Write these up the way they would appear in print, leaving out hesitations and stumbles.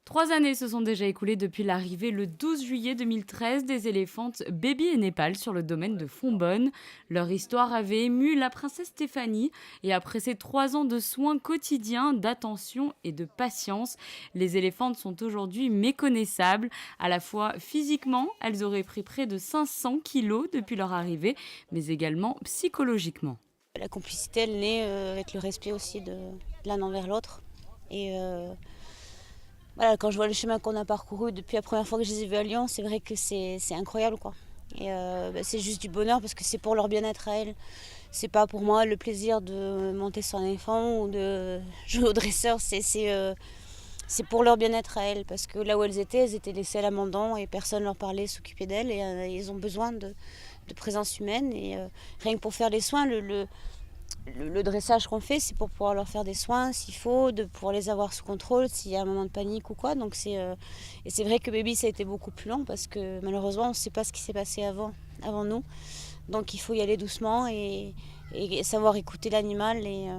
3 années se sont déjà écoulées depuis l'arrivée le 12 juillet 2013 des éléphantes Baby et Népal sur le domaine de Fontbonne. Leur histoire avait ému la princesse Stéphanie et après ces 3 ans de soins quotidiens, d'attention et de patience, les éléphantes sont aujourd'hui méconnaissables. À la fois physiquement, elles auraient pris près de 500 kilos depuis leur arrivée, mais également psychologiquement. La complicité, elle naît avec le respect aussi de l'un envers l'autre. Et voilà, quand je vois le chemin qu'on a parcouru depuis la première fois que je les ai vus à Lyon, c'est vrai que c'est incroyable, quoi. Et c'est juste du bonheur parce que c'est pour leur bien-être à elles. C'est pas pour moi le plaisir de monter sur un éléphant ou de jouer au dresseur. C'est pour leur bien-être à elles parce que là où elles étaient laissées à l'abandon et personne leur parlait, s'occupait d'elles. Et ils ont besoin de présence humaine. Et rien que pour faire les soins, le dressage qu'on fait, c'est pour pouvoir leur faire des soins s'il faut, de pouvoir les avoir sous contrôle s'il y a un moment de panique ou quoi. Donc et c'est vrai que Baby, ça a été beaucoup plus long parce que malheureusement, on ne sait pas ce qui s'est passé avant nous. Donc il faut y aller doucement et savoir écouter l'animal et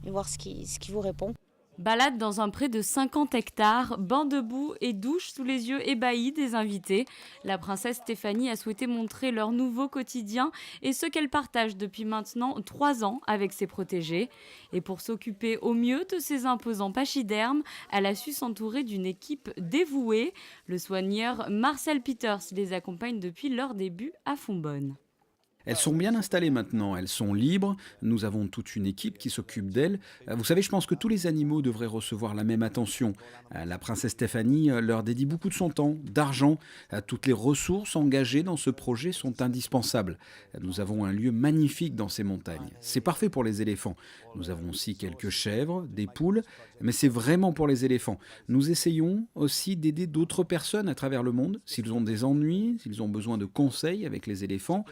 voir ce qui vous répond. Balade dans un pré de 50 hectares, banc debout et douche sous les yeux ébahis des invités. La princesse Stéphanie a souhaité montrer leur nouveau quotidien et ce qu'elle partage depuis maintenant 3 ans avec ses protégés. Et pour s'occuper au mieux de ces imposants pachydermes, elle a su s'entourer d'une équipe dévouée. Le soigneur Marcel Peters les accompagne depuis leur début à Fontbonne. Elles sont bien installées maintenant, elles sont libres, nous avons toute une équipe qui s'occupe d'elles. Vous savez, je pense que tous les animaux devraient recevoir la même attention. La princesse Stéphanie leur dédie beaucoup de son temps, d'argent. Toutes les ressources engagées dans ce projet sont indispensables. Nous avons un lieu magnifique dans ces montagnes. C'est parfait pour les éléphants. Nous avons aussi quelques chèvres, des poules, mais c'est vraiment pour les éléphants. Nous essayons aussi d'aider d'autres personnes à travers le monde, s'ils ont des ennuis, s'ils ont besoin de conseils avec les éléphants.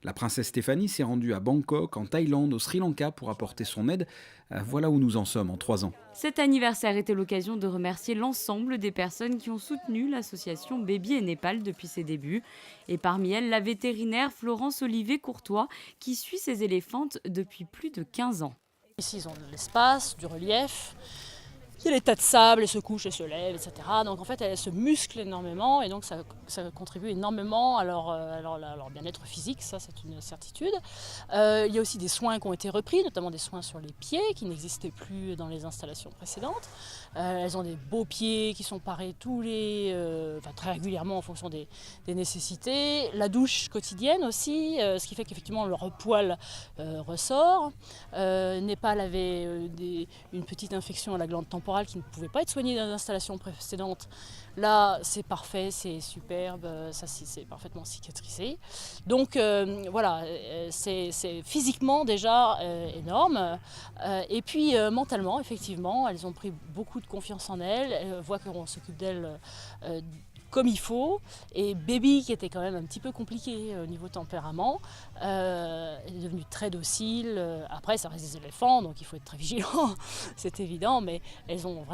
La princesse Stéphanie s'est rendue à Bangkok, en Thaïlande, au Sri Lanka pour apporter son aide. Voilà où nous en sommes en 3 ans. Cet anniversaire était l'occasion de remercier l'ensemble des personnes qui ont soutenu l'association Baby et Népal depuis ses débuts. Et parmi elles, la vétérinaire Florence Olivier-Courtois qui suit ces éléphantes depuis plus de 15 ans. Ici, ils ont de l'espace, du relief. Il y a les tas de sable, elles se couchent, elles se lèvent, etc. Donc en fait, elles se musclent énormément et donc ça contribue énormément à leur bien-être physique, ça c'est une certitude. Il y a aussi des soins qui ont été repris, notamment des soins sur les pieds qui n'existaient plus dans les installations précédentes. Elles ont des beaux pieds qui sont parés très régulièrement en fonction des nécessités. La douche quotidienne aussi, ce qui fait qu'effectivement leur poil ressort. Népal avait une petite infection à la glande temporale qui ne pouvait pas être soignée dans l'installation précédente. Là, c'est parfait, c'est superbe, ça c'est parfaitement cicatrisé. Donc voilà, c'est physiquement déjà énorme. Et puis mentalement, effectivement, elles ont pris beaucoup de confiance en elles. Elles voient qu'on s'occupe d'elles comme il faut. Et Baby, qui était quand même un petit peu compliqué au niveau tempérament, est devenu très docile. Après, ça reste des éléphants, donc il faut être très vigilant, c'est évident, mais elles ont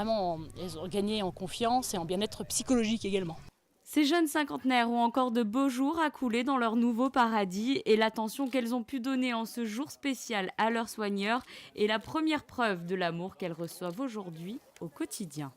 gagné en confiance et en bien-être psychologique également. Ces jeunes cinquantenaires ont encore de beaux jours à couler dans leur nouveau paradis et l'attention qu'elles ont pu donner en ce jour spécial à leurs soigneurs est la première preuve de l'amour qu'elles reçoivent aujourd'hui au quotidien.